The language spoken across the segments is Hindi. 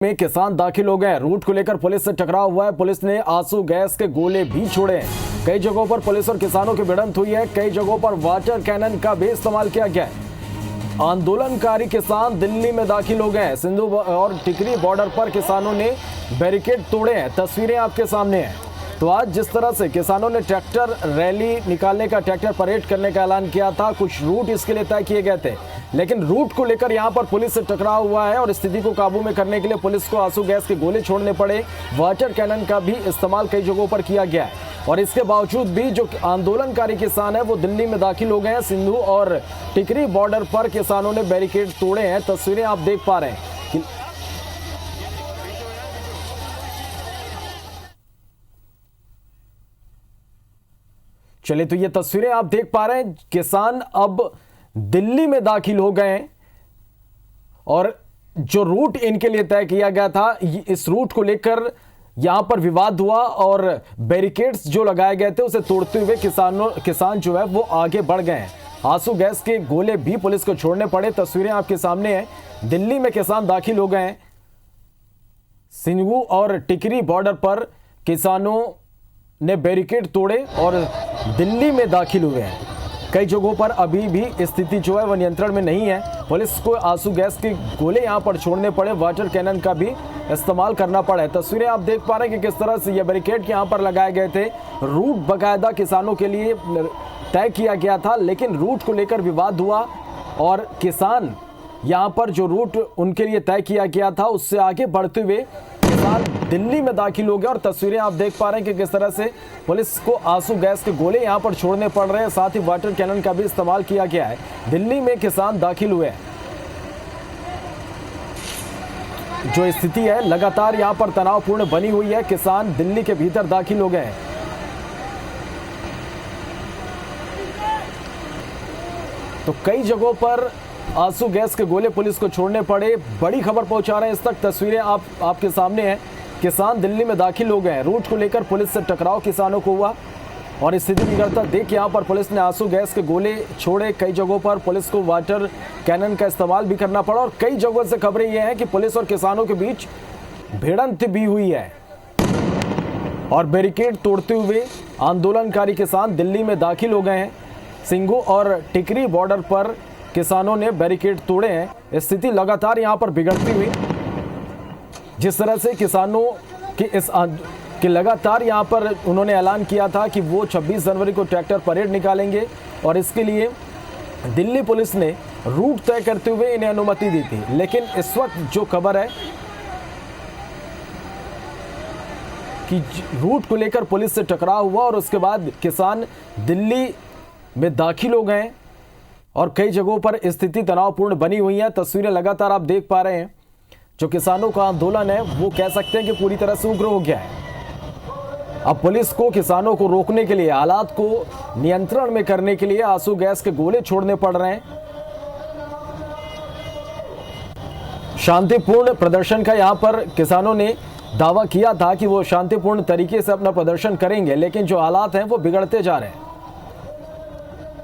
में किसान दाखिल हो गए। रूट को लेकर पुलिस से टकराव हुआ है। पुलिस ने आंसू गैस के गोले भी छोड़े हैं। कई जगहों पर पुलिस और किसानों की भिड़ंत हुई है। कई जगहों पर वाटर कैनन का भी इस्तेमाल किया गया है। आंदोलनकारी किसान दिल्ली में दाखिल हो गए हैं। सिंधु और टिकरी बॉर्डर पर किसानों ने बैरिकेड तोड़े हैं। तस्वीरें आपके सामने हैं। तो आज जिस तरह से किसानों ने ट्रैक्टर रैली निकालने का, ट्रैक्टर परेड करने का ऐलान किया था, कुछ रूट इसके लिए तय किए गए थे, लेकिन रूट को लेकर यहां पर पुलिस से टकराव हुआ है और स्थिति को काबू में करने के लिए पुलिस को आंसू गैस के गोले छोड़ने पड़े। वाटर कैनन का भी इस्तेमाल कई जगहों पर किया गया है और इसके बावजूद भी जो आंदोलनकारी किसान है वो दिल्ली में दाखिल हो गए हैं। सिंधु और टिकरी बॉर्डर पर किसानों ने बैरिकेड तोड़े हैं। तस्वीरें आप देख पा रहे हैं कि चलिए, तो ये तस्वीरें आप देख पा रहे हैं। किसान अब दिल्ली में दाखिल हो गए हैं और जो रूट इनके लिए तय किया गया था, इस रूट को लेकर यहां पर विवाद हुआ और बैरिकेड्स जो लगाए गए थे उसे तोड़ते हुए किसान जो है वो आगे बढ़ गए हैं। आंसू गैस के गोले भी पुलिस को छोड़ने पड़े। तस्वीरें आपके सामने हैं। दिल्ली में किसान दाखिल हो गए हैं। सिंधु और टिकरी बॉर्डर पर किसानों ने बैरिकेड तोड़े और दिल्ली में दाखिल हुए हैं। कई जगहों पर अभी भी स्थिति जो है वह नियंत्रण में नहीं है। पुलिस को आंसू गैस के गोले यहां पर छोड़ने पड़े। वाटर कैनन का भी इस्तेमाल करना पड़ा है। तस्वीरें आप देख पा रहे हैं कि किस तरह से ये बैरिकेड यहां पर लगाए गए थे। रूट बाकायदा किसानों के लिए तय किया गया था, लेकिन रूट को लेकर विवाद हुआ और किसान यहां पर जो रूट उनके लिए तय किया गया था उससे आगे बढ़ते हुए किसान दिल्ली में दाखिल हो गए। और तस्वीरें आप देख पा रहे हैं कि किस तरह से पुलिस को आंसू गैस के गोले यहां पर छोड़ने पड़ रहे हैं। साथ ही वाटर कैनन का भी इस्तेमाल किया गया है। दिल्ली में किसान दाखिल हुए हैं। जो स्थिति है लगातार यहां पर तनावपूर्ण बनी हुई है। किसान दिल्ली के भीतर दाखिल हो गए हैं। तो कई जगहों पर आंसू गैस के गोले पुलिस को छोड़ने पड़े। बड़ी खबर पहुंचा रहे हैं इस तक। तस्वीरें आपके सामने हैं। किसान दिल्ली में दाखिल हो गए हैं। रूट को लेकर पुलिस से टकराव किसानों को हुआ और स्थिति बिगड़ता देख यहां पर पुलिस ने आंसू गैस के गोले छोड़े। कई जगहों पर पुलिस को वाटर कैनन का इस्तेमाल भी करना पड़ा और कई जगहों से खबरें यह हैं कि पुलिस और किसानों के बीच भिड़ंत भी हुई है और बैरिकेड तोड़ते हुए आंदोलनकारी किसान दिल्ली में दाखिल हो गए हैं। सिंघू और टिकरी बॉर्डर पर किसानों ने बैरिकेड तोड़े हैं। स्थिति लगातार यहां पर बिगड़ती हुई, जिस तरह से किसानों की लगातार यहां पर उन्होंने ऐलान किया था कि वो 26 जनवरी को ट्रैक्टर परेड निकालेंगे और इसके लिए दिल्ली पुलिस ने रूट तय करते हुए इन्हें अनुमति दी थी। लेकिन इस वक्त जो खबर है कि रूट को लेकर पुलिस से टकराव हुआ और उसके बाद किसान दिल्ली में दाखिल हो गए और कई जगहों पर स्थिति तनावपूर्ण बनी हुई है। तस्वीरें लगातार आप देख पा रहे हैं। जो किसानों का आंदोलन है वो कह सकते हैं कि पूरी तरह से उग्र हो गया है। अब पुलिस को किसानों को रोकने के लिए, हालात को नियंत्रण में करने के लिए आंसू गैस के गोले छोड़ने पड़ रहे हैं। शांतिपूर्ण प्रदर्शन का यहां पर किसानों ने दावा किया था कि वो शांतिपूर्ण तरीके से अपना प्रदर्शन करेंगे, लेकिन जो हालात हैं वो बिगड़ते जा रहे हैं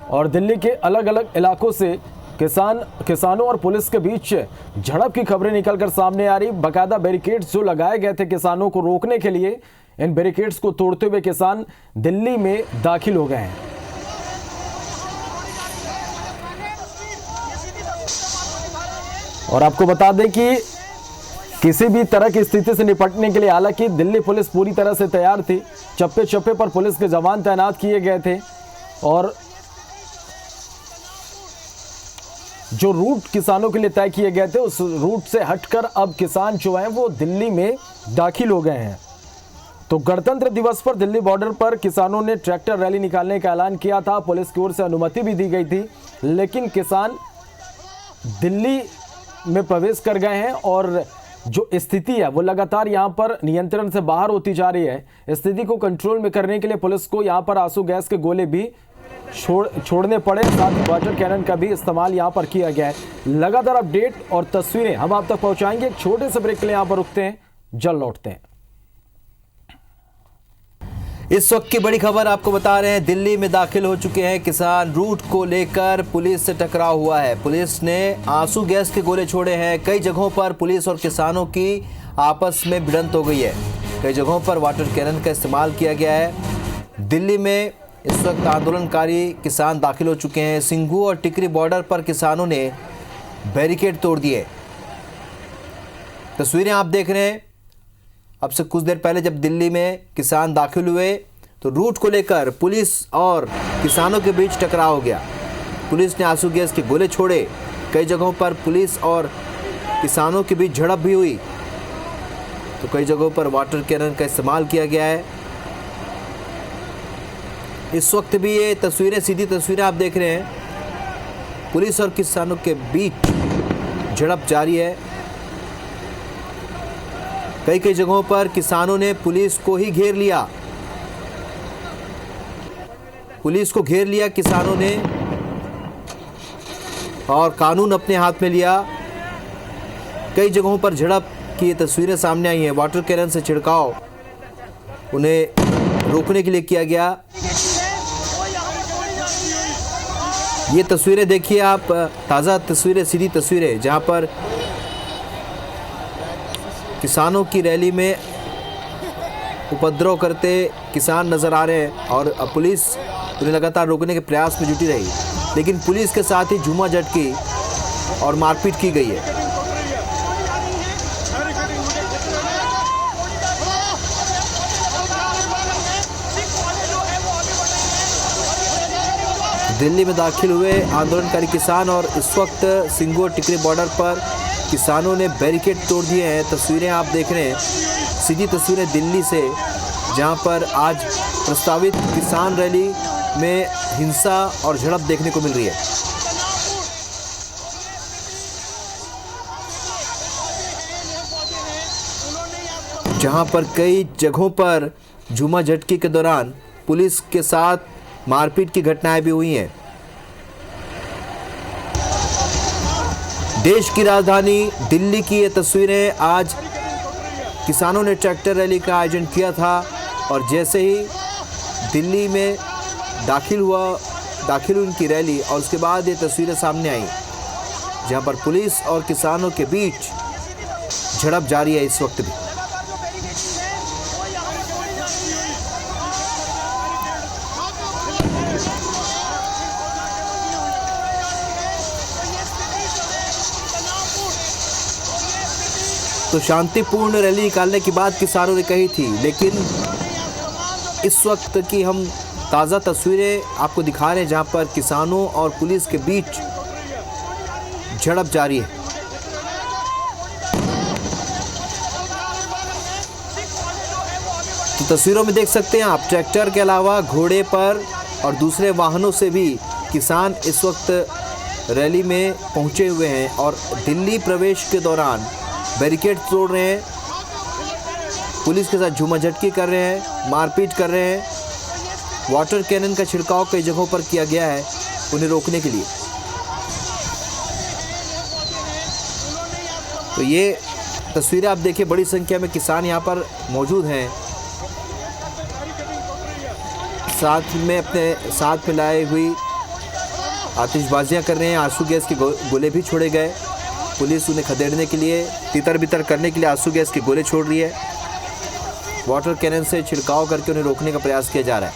और दिल्ली के अलग अलग इलाकों से किसानों और पुलिस के बीच झड़प की खबरें निकलकर सामने आ रही। बाकायदा बैरिकेड्स जो लगाए गए थे किसानों को रोकने के लिए, इन बैरिकेड्स को तोड़ते हुए किसान दिल्ली में दाखिल हो गए हैं। और आपको बता दें कि किसी भी तरह की स्थिति से निपटने के लिए हालांकि दिल्ली पुलिस पूरी तरह से तैयार थी। चप्पे चप्पे पर पुलिस के जवान तैनात किए गए थे और जो रूट किसानों के लिए तय किए गए थे उस रूट से हटकर अब किसान जो हैं वो दिल्ली में दाखिल हो गए हैं। तो गणतंत्र दिवस पर दिल्ली बॉर्डर पर किसानों ने ट्रैक्टर रैली निकालने का ऐलान किया था। पुलिस की ओर से अनुमति भी दी गई थी, लेकिन किसान दिल्ली में प्रवेश कर गए हैं और जो स्थिति है वो लगातार यहां पर नियंत्रण से बाहर होती जा रही है। स्थिति को कंट्रोल में करने के लिए पुलिस को यहां पर आंसू गैस के गोले भी छोड़ने पड़े। साथ ही वाटर कैनन का भी इस्तेमाल यहां पर किया गया है। लगातार अपडेट और तस्वीरें हम आप तक पहुंचाएंगे। एक छोटे से ब्रेक के लिए यहां पर रुकते हैं, जल्द लौटते हैं। इस वक्त की बड़ी खबर आपको बता रहे हैं, दिल्ली में दाखिल हो चुके हैं किसान। रूट को लेकर पुलिस से टकराव हुआ है। पुलिस ने आंसू गैस के गोले छोड़े हैं। कई जगहों पर पुलिस और किसानों की आपस में भिड़ंत हो गई है। कई जगहों पर वाटर कैनन का इस्तेमाल किया गया है। दिल्ली में इस वक्त आंदोलनकारी किसान दाखिल हो चुके हैं। सिंघू और टिकरी बॉर्डर पर किसानों ने बैरिकेड तोड़ दिए। तस्वीरें आप देख रहे हैं। अब से कुछ देर पहले जब दिल्ली में किसान दाखिल हुए तो रूट को लेकर पुलिस और किसानों के बीच टकराव हो गया। पुलिस ने आंसू गैस के गोले छोड़े। कई जगहों पर पुलिस और किसानों के बीच झड़प भी हुई, तो कई जगहों पर वाटर कैनन का इस्तेमाल किया गया है। इस वक्त भी ये तस्वीरें, सीधी तस्वीरें आप देख रहे हैं। पुलिस और किसानों के बीच झड़प जारी है। कई जगहों पर किसानों ने पुलिस को ही घेर लिया। पुलिस को घेर लिया किसानों ने और कानून अपने हाथ में लिया। कई जगहों पर झड़प की तस्वीरें सामने आई हैं। वाटर कैनन से छिड़काव उन्हें रोकने के लिए किया गया। ये तस्वीरें देखिए आप, ताज़ा तस्वीरें, सीधी तस्वीरें, जहां पर किसानों की रैली में उपद्रव करते किसान नजर आ रहे हैं और पुलिस उन्हें लगातार रोकने के प्रयास में जुटी रही, लेकिन पुलिस के साथ ही झूमा झटकी और मारपीट की गई है। दिल्ली में दाखिल हुए आंदोलनकारी किसान और इस वक्त सिंघू और टिकरी बॉर्डर पर किसानों ने बैरिकेड तोड़ दिए हैं। तस्वीरें आप देख रहे हैं, सीधी तस्वीरें दिल्ली से, जहां पर आज प्रस्तावित किसान रैली में हिंसा और झड़प देखने को मिल रही है। जहां पर कई जगहों पर झूमा झटकी के दौरान पुलिस के साथ मारपीट की घटनाएं भी हुई हैं। देश की राजधानी दिल्ली की ये तस्वीरें। आज किसानों ने ट्रैक्टर रैली का आयोजन किया था और जैसे ही दिल्ली में दाखिल हुई उनकी रैली और उसके बाद ये तस्वीरें सामने आई, जहां पर पुलिस और किसानों के बीच झड़प जारी है इस वक्त भी। तो शांतिपूर्ण रैली निकालने की बात किसानों ने कही थी, लेकिन इस वक्त की हम ताज़ा तस्वीरें आपको दिखा रहे हैं, जहां पर किसानों और पुलिस के बीच झड़प जारी है। तो तस्वीरों में देख सकते हैं आप, ट्रैक्टर के अलावा घोड़े पर और दूसरे वाहनों से भी किसान इस वक्त रैली में पहुंचे हुए हैं और दिल्ली प्रवेश के दौरान बैरिकेड तोड़ रहे हैं, पुलिस के साथ झूमा झटकी कर रहे हैं, मारपीट कर रहे हैं। वाटर कैनन का छिड़काव कई जगहों पर किया गया है उन्हें रोकने के लिए। तो ये तस्वीरें आप देखिए, बड़ी संख्या में किसान यहाँ पर मौजूद हैं, साथ में अपने साथ में लाए हुई आतिशबाजियाँ कर रहे हैं। आंसू गैस के गोले भी छोड़े गए। पुलिस उन्हें खदेड़ने के लिए, तितर बितर करने के लिए आंसू गैस के गोले छोड़ रही है। वाटर कैनन से छिड़काव करके उन्हें रोकने का प्रयास किया जा रहा है।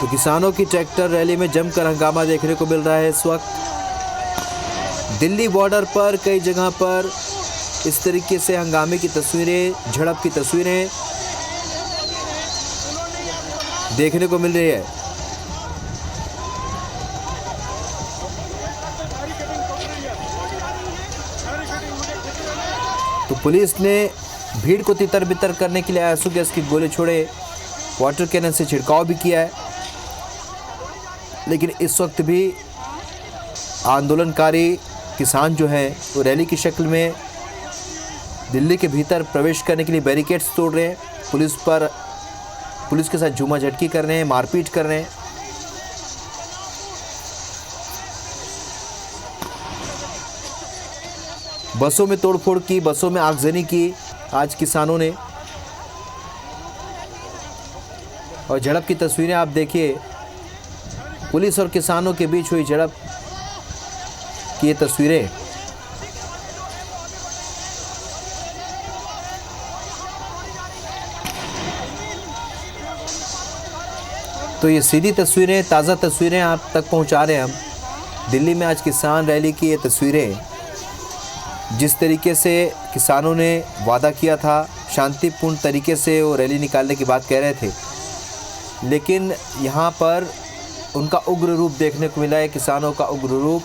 तो किसानों की ट्रैक्टर रैली में जमकर हंगामा देखने को मिल रहा है इस वक्त। दिल्ली बॉर्डर पर कई जगह पर इस तरीके से हंगामे की तस्वीरें, झड़प की तस्वीरें देखने को मिल रही है। तो पुलिस ने भीड़ को तितर बितर करने के लिए आंसू गैस के गोले छोड़े, वाटर कैनन से छिड़काव भी किया है, लेकिन इस वक्त भी आंदोलनकारी किसान जो हैं वो रैली की शक्ल में दिल्ली के भीतर प्रवेश करने के लिए बैरिकेड्स तोड़ रहे हैं। पुलिस के साथ झूमा झटकी कर रहे हैं, मारपीट कर रहे हैं। बसों में तोड़फोड़ की, बसों में आगजनी की आज किसानों ने। और झड़प की तस्वीरें आप देखिए, पुलिस और किसानों के बीच हुई झड़प की ये तस्वीरें। तो ये सीधी तस्वीरें, ताज़ा तस्वीरें आप तक पहुंचा रहे हैं हम। दिल्ली में आज किसान रैली की ये तस्वीरें, जिस तरीके से किसानों ने वादा किया था, शांतिपूर्ण तरीके से वो रैली निकालने की बात कह रहे थे, लेकिन यहाँ पर उनका उग्र रूप देखने को मिला है। किसानों का उग्र रूप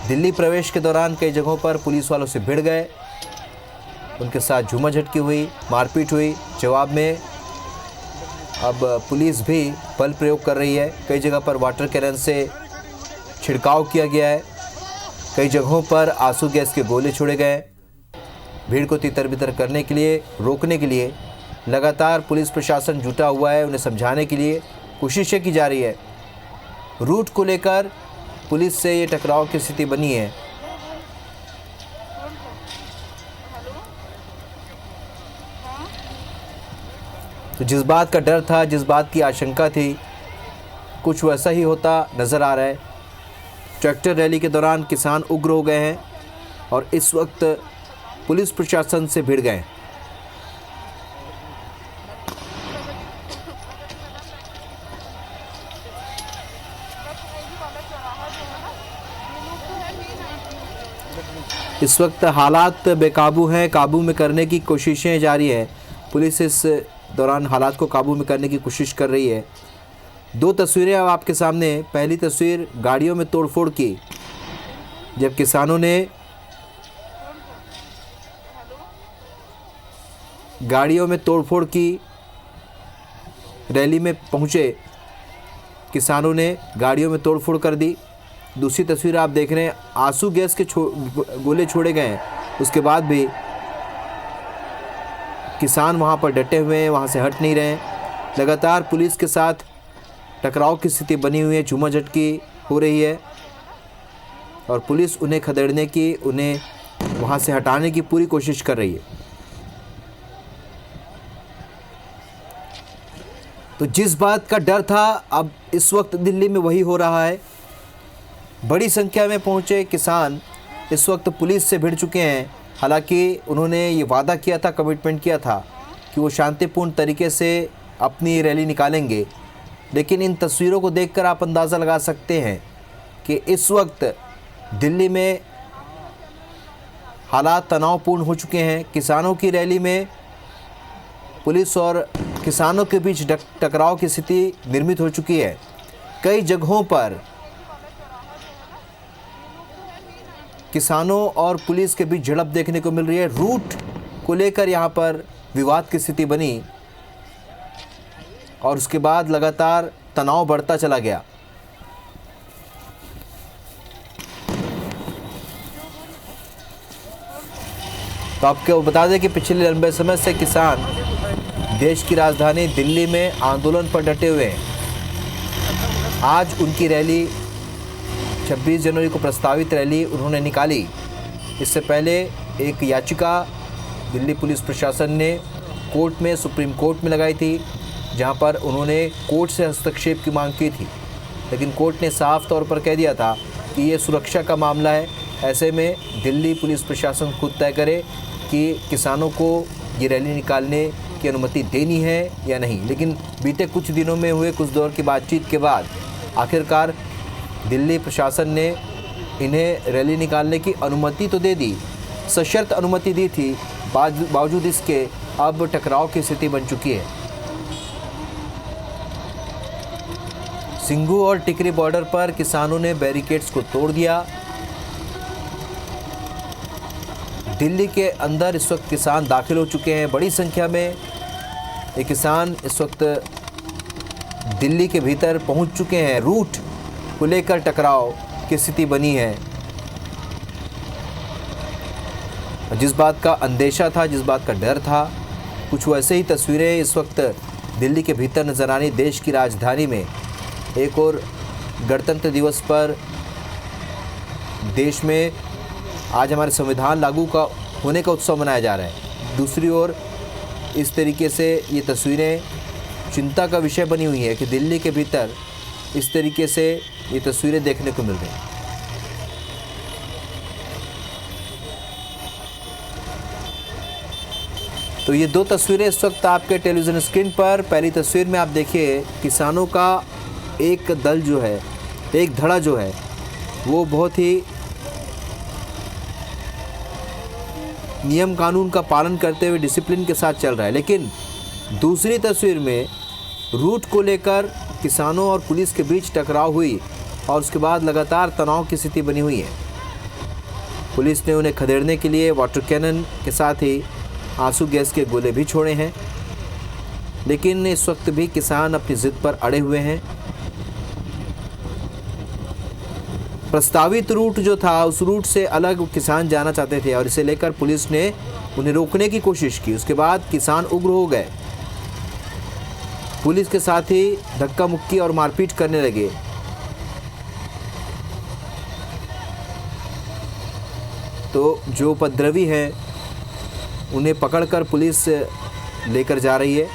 दिल्ली प्रवेश के दौरान कई जगहों पर पुलिस वालों से भिड़ गए, उनके साथ झूमाझटकी हुई, मारपीट हुई। जवाब में अब पुलिस भी बल प्रयोग कर रही है। कई जगह पर वाटर कैनन से छिड़काव किया गया है, कई जगहों पर आंसू गैस के गोले छोड़े गए। भीड़ को तितर बितर करने के लिए, रोकने के लिए लगातार पुलिस प्रशासन जुटा हुआ है। उन्हें समझाने के लिए कोशिशें की जा रही है। रूट को लेकर पुलिस से ये टकराव की स्थिति बनी है। तो जिस बात का डर था, जिस बात की आशंका थी, कुछ वैसा ही होता नज़र आ रहा है। ट्रैक्टर रैली के दौरान किसान उग्र हो गए हैं और इस वक्त पुलिस प्रशासन से भिड़ गए हैं। इस वक्त हालात बेकाबू हैं, काबू में करने की कोशिशें जारी है। पुलिस इस दौरान हालात को काबू में करने की कोशिश कर रही है। दो तस्वीरें अब आपके सामने। पहली तस्वीर गाड़ियों में तोड़फोड़ की, जब किसानों ने गाड़ियों में तोड़फोड़ की, रैली में पहुंचे किसानों ने गाड़ियों में तोड़फोड़ कर दी। दूसरी तस्वीर आप देख रहे हैं, आंसू गैस के गोले छोड़े गए हैं, उसके बाद भी किसान वहां पर डटे हुए हैं, वहां से हट नहीं रहे हैं। लगातार पुलिस के साथ टकराव की स्थिति बनी हुई है, झूमाझटकी हो रही है और पुलिस उन्हें खदेड़ने की, उन्हें वहां से हटाने की पूरी कोशिश कर रही है। तो जिस बात का डर था, अब इस वक्त दिल्ली में वही हो रहा है। बड़ी संख्या में पहुंचे किसान इस वक्त पुलिस से भिड़ चुके हैं। हालांकि उन्होंने ये वादा किया था, कमिटमेंट किया था कि वो शांतिपूर्ण तरीके से अपनी रैली निकालेंगे, लेकिन इन तस्वीरों को देखकर आप अंदाज़ा लगा सकते हैं कि इस वक्त दिल्ली में हालात तनावपूर्ण हो चुके हैं। किसानों की रैली में पुलिस और किसानों के बीच टकराव की स्थिति निर्मित हो चुकी है। कई जगहों पर किसानों और पुलिस के बीच झड़प देखने को मिल रही है। रूट को लेकर यहाँ पर विवाद की स्थिति बनी और उसके बाद लगातार तनाव बढ़ता चला गया। तो आपको बता दें कि पिछले लंबे समय से किसान देश की राजधानी दिल्ली में आंदोलन पर डटे हुए हैं। आज उनकी रैली 26 जनवरी को प्रस्तावित रैली उन्होंने निकाली। इससे पहले एक याचिका दिल्ली पुलिस प्रशासन ने कोर्ट में, सुप्रीम कोर्ट में लगाई थी, जहां पर उन्होंने कोर्ट से हस्तक्षेप की मांग की थी, लेकिन कोर्ट ने साफ तौर पर कह दिया था कि ये सुरक्षा का मामला है। ऐसे में दिल्ली पुलिस प्रशासन खुद तय करे कि किसानों को ये रैली निकालने की अनुमति देनी है या नहीं। लेकिन बीते कुछ दिनों में हुए कुछ दौर की बातचीत के बाद आखिरकार दिल्ली प्रशासन ने इन्हें रैली निकालने की अनुमति तो दे दी, सशर्त अनुमति दी थी। बावजूद इसके अब टकराव की स्थिति बन चुकी है। सिंघू और टिकरी बॉर्डर पर किसानों ने बैरिकेड्स को तोड़ दिया। दिल्ली के अंदर इस वक्त किसान दाखिल हो चुके हैं। बड़ी संख्या में ये किसान इस वक्त दिल्ली के भीतर पहुंच चुके हैं। रूट को लेकर टकराव की स्थिति बनी है। जिस बात का अंदेशा था, जिस बात का डर था, कुछ वैसे ही तस्वीरें इस वक्त दिल्ली के भीतर नजर आनी। देश की राजधानी में एक और गणतंत्र दिवस पर देश में आज हमारे संविधान लागू का होने का उत्सव मनाया जा रहा है। दूसरी ओर इस तरीके से ये तस्वीरें चिंता का विषय बनी हुई है कि दिल्ली के भीतर इस तरीके से ये तस्वीरें देखने को मिल रही हैं। तो ये दो तस्वीरें इस वक्त आपके टेलीविज़न स्क्रीन पर। पहली तस्वीर में आप देखिए किसानों का एक दल जो है, एक धड़ा जो है, वो बहुत ही नियम कानून का पालन करते हुए डिसिप्लिन के साथ चल रहा है। लेकिन दूसरी तस्वीर में रूट को लेकर किसानों और पुलिस के बीच टकराव हुई और उसके बाद लगातार तनाव की स्थिति बनी हुई है। पुलिस ने उन्हें खदेड़ने के लिए वाटर कैनन के साथ ही आंसू गैस के गोले भी छोड़े हैं, लेकिन इस वक्त भी किसान अपनी जिद पर अड़े हुए हैं। प्रस्तावित रूट जो था उस रूट से अलग किसान जाना चाहते थे और इसे लेकर पुलिस ने उन्हें रोकने की कोशिश की। उसके बाद किसान उग्र हो गए, पुलिस के साथ ही धक्का मुक्की और मारपीट करने लगे। तो जो उपद्रवी हैं उन्हें पकड़कर पुलिस लेकर जा रही है।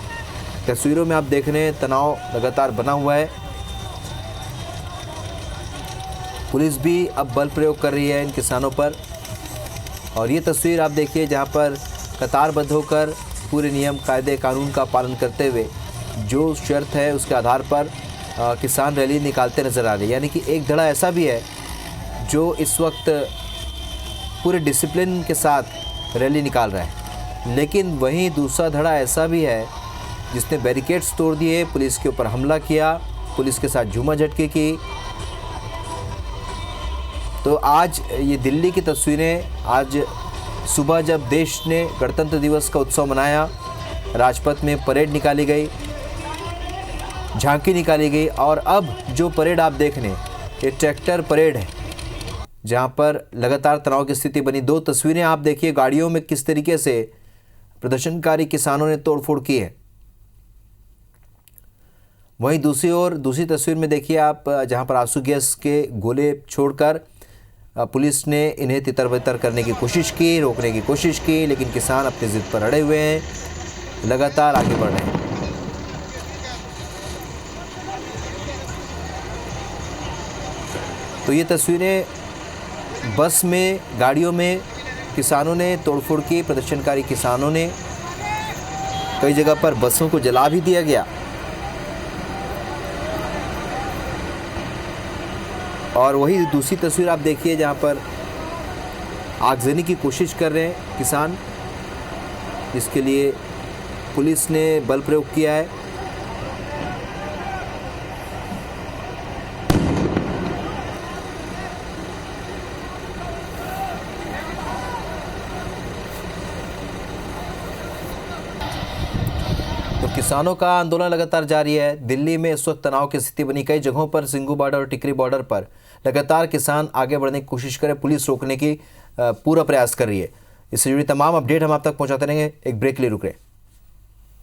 तस्वीरों में आप देख रहे हैं तनाव लगातार बना हुआ है। पुलिस भी अब बल प्रयोग कर रही है इन किसानों पर। और ये तस्वीर आप देखिए जहां पर कतारबद्ध होकर पूरे नियम कायदे कानून का पालन करते हुए जो शर्त है उसके आधार पर किसान रैली निकालते नज़र आ रहे हैं। यानी कि एक धड़ा ऐसा भी है जो इस वक्त पूरे डिसिप्लिन के साथ रैली निकाल रहा है, लेकिन वहीं दूसरा धड़ा ऐसा भी है जिसने बैरिकेड्स तोड़ दिए, पुलिस के ऊपर हमला किया, पुलिस के साथ झूमाझटकी की। तो आज ये दिल्ली की तस्वीरें, आज सुबह जब देश ने गणतंत्र दिवस का उत्सव मनाया, राजपथ में परेड निकाली गई, झांकी निकाली गई और अब जो परेड आप देख रहे हैं ये ट्रैक्टर परेड है जहां पर लगातार तनाव की स्थिति बनी। दो तस्वीरें आप देखिए गाड़ियों में किस तरीके से प्रदर्शनकारी किसानों ने तोड़फोड़ की है। वहीं दूसरी ओर दूसरी तस्वीर में देखिए आप जहां पर आंसू गैस के गोले छोड़कर पुलिस ने इन्हें तितर-बितर करने की कोशिश की, रोकने की कोशिश की, लेकिन किसान अपनी जिद पर अड़े हुए हैं, लगातार आगे बढ़ रहे हैं। तो ये तस्वीरें बस में, गाड़ियों में किसानों ने तोड़फोड़ की, प्रदर्शनकारी किसानों ने, कई जगह पर बसों को जला भी दिया गया। और वही दूसरी तस्वीर आप देखिए जहां पर आगजनी की कोशिश कर रहे हैं किसान, इसके लिए पुलिस ने बल प्रयोग किया है। तो किसानों का आंदोलन लगातार जारी है। दिल्ली में इस वक्त तनाव की स्थिति बनी। कई जगहों पर सिंघू बॉर्डर और टिकरी बॉर्डर पर लगातार किसान आगे बढ़ने की कोशिश करें, पुलिस रोकने की पूरा प्रयास कर रही है। इससे जुड़ी तमाम अपडेट हम आप तक पहुंचाते रहेंगे। एक ब्रेक के लिए रुक रहे हैं।